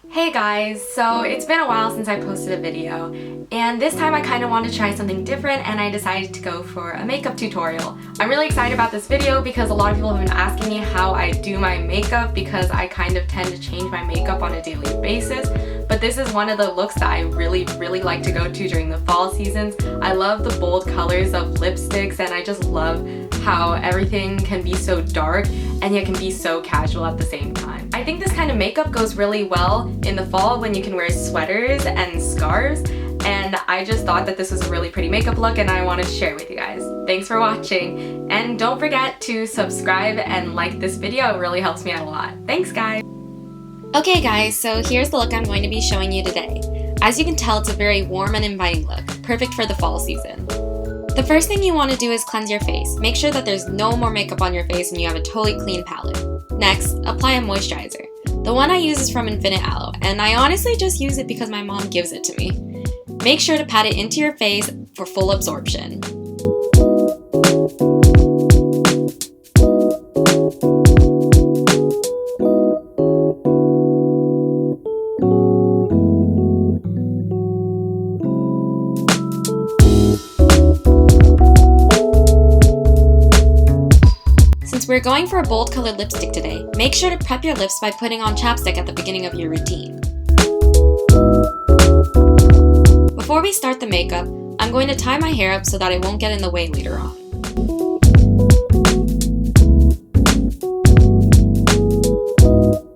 Hey guys, so it's been a while since I posted a video, and this time I kind of wanted to try something different and I decided to go for a makeup tutorial. I'm really excited about this video because a lot of people have been asking me how I do my makeup because I kind of tend to change my makeup on a daily basis, but this is one of the looks that I really like to go to during the fall seasons. I love the bold colors of lipsticks and I just love how everything can be so dark and yet can be so casual at the same time. I think this kind of makeup goes really well in the fall when you can wear sweaters and scarves, and I just thought that this was a really pretty makeup look and I wanted to share it with you guys. Thanks for watching, and don't forget to subscribe and like this video. It really helps me out a lot. Thanks guys! Okay guys, so here's the look I'm going to be showing you today. As you can tell, it's a very warm and inviting look, perfect for the fall season. The first thing you want to do is cleanse your face. Make sure that there's no more makeup on your face and you have a totally clean palette. Next, apply a moisturizer. The one I use is from Infinite Aloe, and I honestly just use it because my mom gives it to me. Make sure to pat it into your face for full absorption. Since we're going for a bold colored lipstick today, make sure to prep your lips by putting on chapstick at the beginning of your routine. Before we start the makeup, I'm going to tie my hair up so that it won't get in the way later on.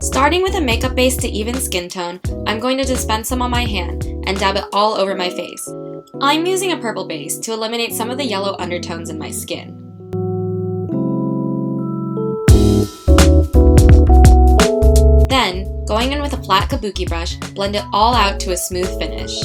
Starting with a makeup base to even skin tone, I'm going to dispense some on my hand and dab it all over my face. I'm using a purple base to eliminate some of the yellow undertones in my skin. Then, going in with a flat kabuki brush, blend it all out to a smooth finish.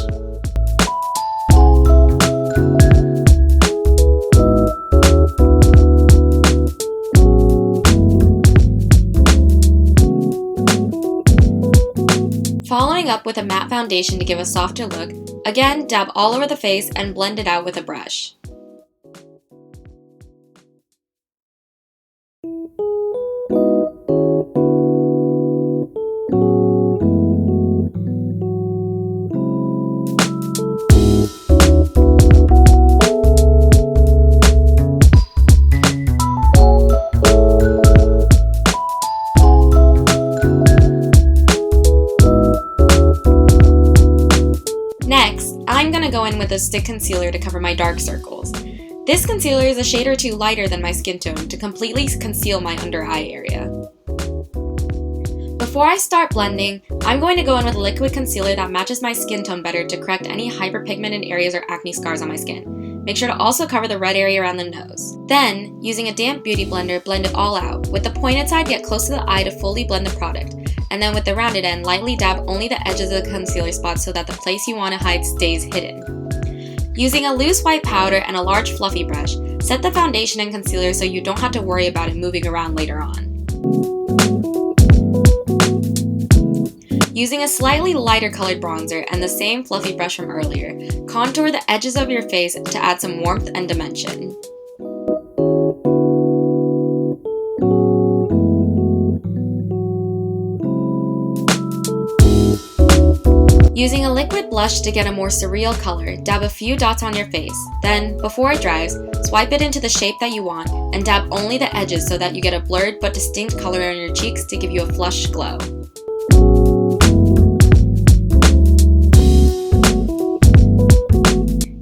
Following up with a matte foundation to give a softer look, again dab all over the face and blend it out with a brush. Next, I'm going to go in with a stick concealer to cover my dark circles. This concealer is a shade or two lighter than my skin tone to completely conceal my under eye area. Before I start blending, I'm going to go in with a liquid concealer that matches my skin tone better to correct any hyperpigmented areas or acne scars on my skin. Make sure to also cover the red area around the nose. Then, using a damp beauty blender, blend it all out. With the pointed side, get close to the eye to fully blend the product. And then with the rounded end, lightly dab only the edges of the concealer spots so that the place you want to hide stays hidden. Using a loose white powder and a large fluffy brush, set the foundation and concealer so you don't have to worry about it moving around later on. Using a slightly lighter colored bronzer and the same fluffy brush from earlier, contour the edges of your face to add some warmth and dimension. Using a liquid blush to get a more surreal color, dab a few dots on your face. Then, before it dries, swipe it into the shape that you want and dab only the edges so that you get a blurred but distinct color on your cheeks to give you a flush glow.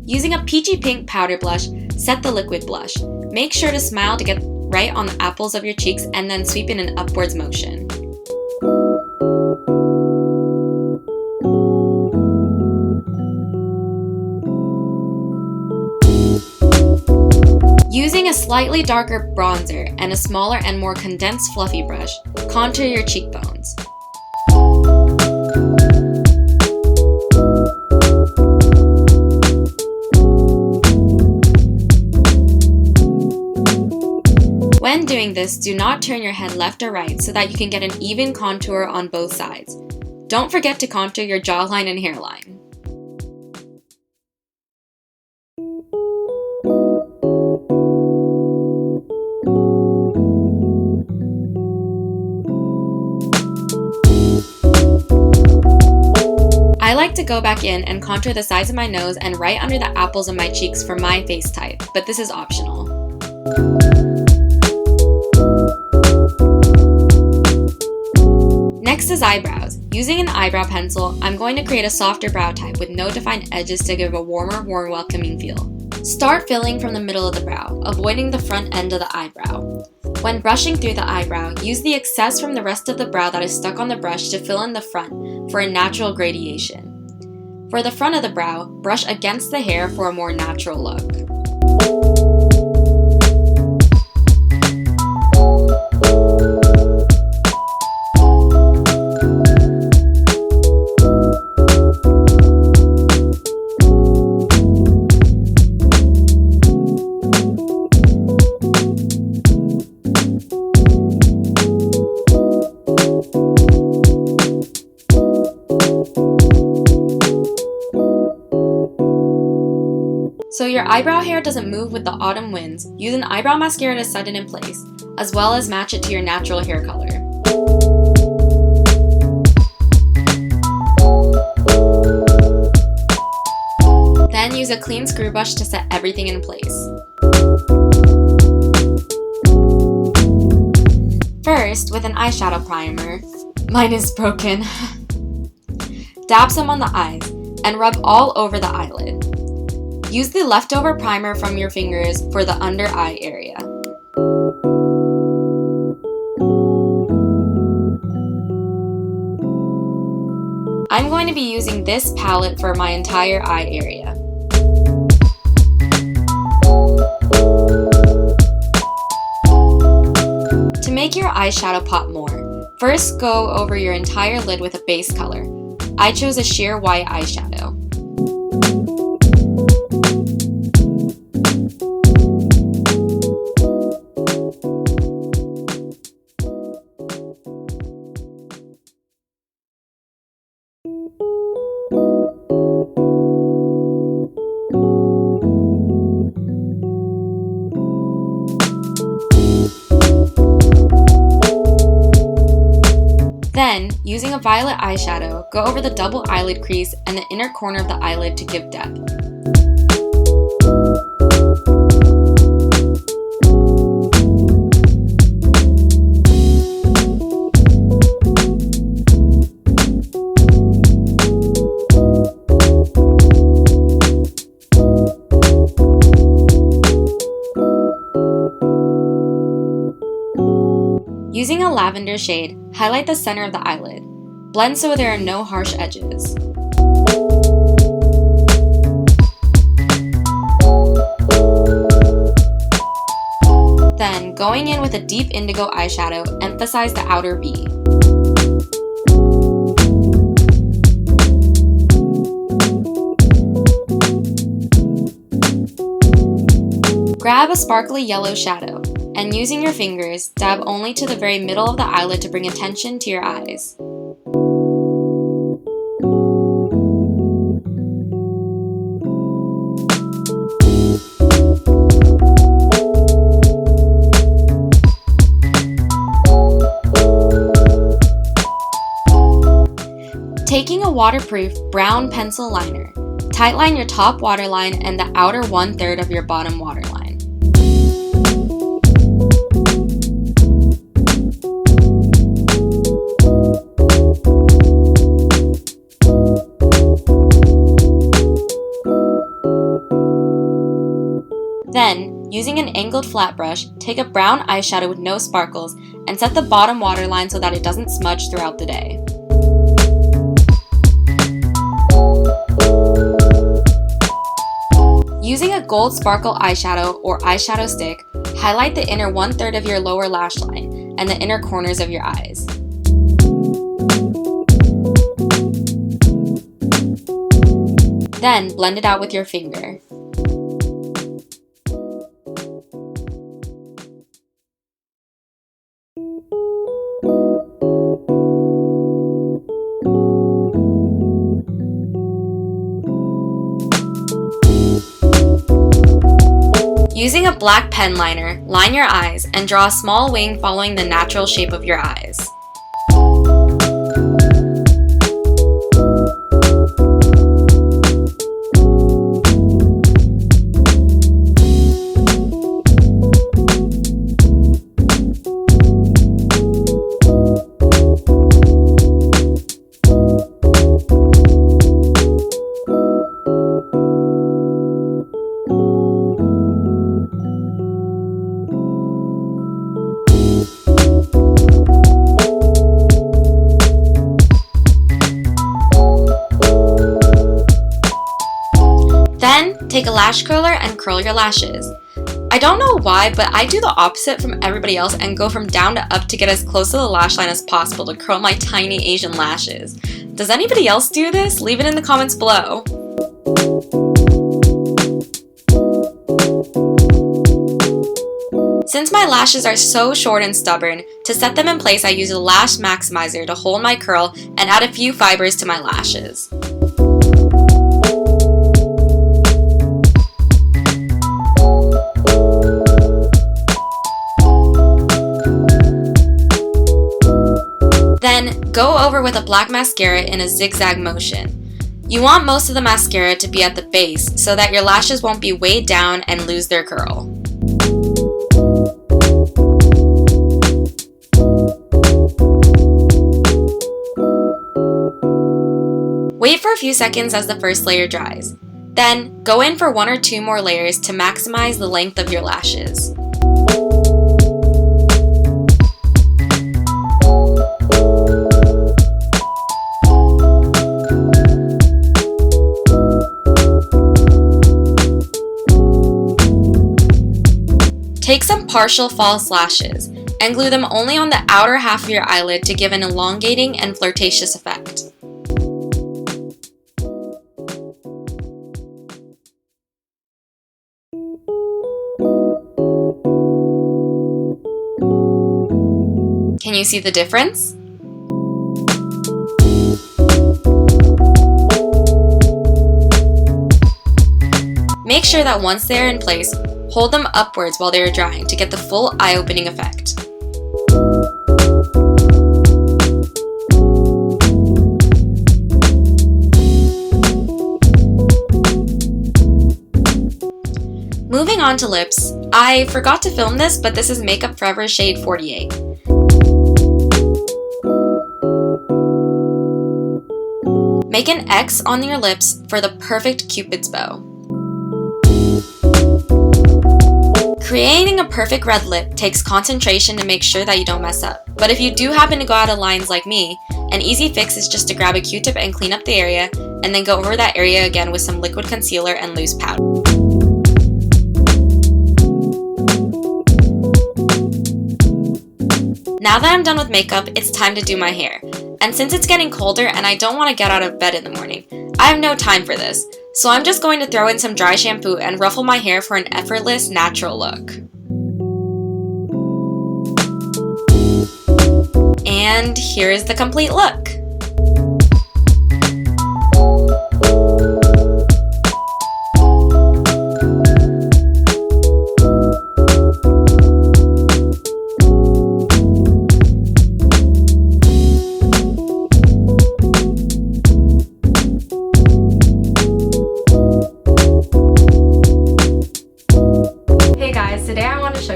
Using a peachy pink powder blush, set the liquid blush. Make sure to smile to get right on the apples of your cheeks and then sweep in an upwards motion. Using a slightly darker bronzer and a smaller and more condensed fluffy brush, contour your cheekbones. When doing this, do not turn your head left or right so that you can get an even contour on both sides. Don't forget to contour your jawline and hairline. I like to go back in and contour the sides of my nose and right under the apples of my cheeks for my face type, but this is optional. Next is eyebrows. Using an eyebrow pencil, I'm going to create a softer brow type with no defined edges to give a warmer, more welcoming feel. Start filling from the middle of the brow, avoiding the front end of the eyebrow. When brushing through the eyebrow, use the excess from the rest of the brow that is stuck on the brush to fill in the front for a natural gradation. For the front of the brow, brush against the hair for a more natural look. So your eyebrow hair doesn't move with the autumn winds, use an eyebrow mascara to set it in place, as well as match it to your natural hair color. Then use a clean screw brush to set everything in place. First, with an eyeshadow primer, mine is broken, dab some on the eyes and rub all over the eyelid. Use the leftover primer from your fingers for the under eye area. I'm going to be using this palette for my entire eye area. To make your eyeshadow pop more, first go over your entire lid with a base color. I chose a sheer white eyeshadow. Then, using a violet eyeshadow, go over the double eyelid crease and the inner corner of the eyelid to give depth. Using a lavender shade, highlight the center of the eyelid. Blend so there are no harsh edges. Then, going in with a deep indigo eyeshadow, emphasize the outer V. Grab a sparkly yellow shadow, and using your fingers, dab only to the very middle of the eyelid to bring attention to your eyes. Taking a waterproof brown pencil liner, tightline your top waterline and the outer 1/3 of your bottom waterline. Then, using an angled flat brush, take a brown eyeshadow with no sparkles and set the bottom waterline so that it doesn't smudge throughout the day. Using a gold sparkle eyeshadow or eyeshadow stick, highlight the inner 1/3 of your lower lash line and the inner corners of your eyes. Then, blend it out with your finger. Using a black pen liner, line your eyes and draw a small wing following the natural shape of your eyes. take a lash curler and curl your lashes. I don't know why, but I do the opposite from everybody else and go from down to up to get as close to the lash line as possible to curl my tiny Asian lashes. Does anybody else do this? Leave it in the comments below. Since my lashes are so short and stubborn, to set them in place I use a lash maximizer to hold my curl and add a few fibers to my lashes. Then, go over with a black mascara in a zigzag motion. You want most of the mascara to be at the base so that your lashes won't be weighed down and lose their curl. Wait for a few seconds as the first layer dries. Then, go in for 1 or 2 more layers to maximize the length of your lashes. Take some partial false lashes and glue them only on the outer half of your eyelid to give an elongating and flirtatious effect. Can you see the difference? Make sure that once they are in place, hold them upwards while they are drying to get the full eye-opening effect. Moving on to lips, I forgot to film this, but this is Makeup Forever shade 48. Make an X on your lips for the perfect Cupid's bow. Creating a perfect red lip takes concentration to make sure that you don't mess up. But if you do happen to go out of lines like me, an easy fix is just to grab a Q-tip and clean up the area, and then go over that area again with some liquid concealer and loose powder. Now that I'm done with makeup, it's time to do my hair. And since it's getting colder and I don't want to get out of bed in the morning, I have no time for this. So I'm just going to throw in some dry shampoo and ruffle my hair for an effortless, natural look. And here's the complete look.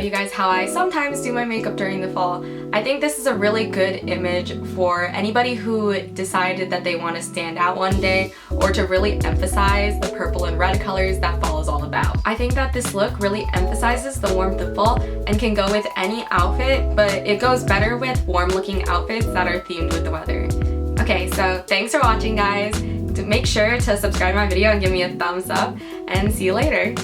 You guys how I sometimes do my makeup during the fall. I think this is a really good image for anybody who decided that they want to stand out one day or to really emphasize the purple and red colors that fall is all about. I think that this look really emphasizes the warmth of fall and can go with any outfit, but it goes better with warm looking outfits that are themed with the weather. Okay, so thanks for watching guys. Make sure to subscribe to my video and give me a thumbs up, and see you later.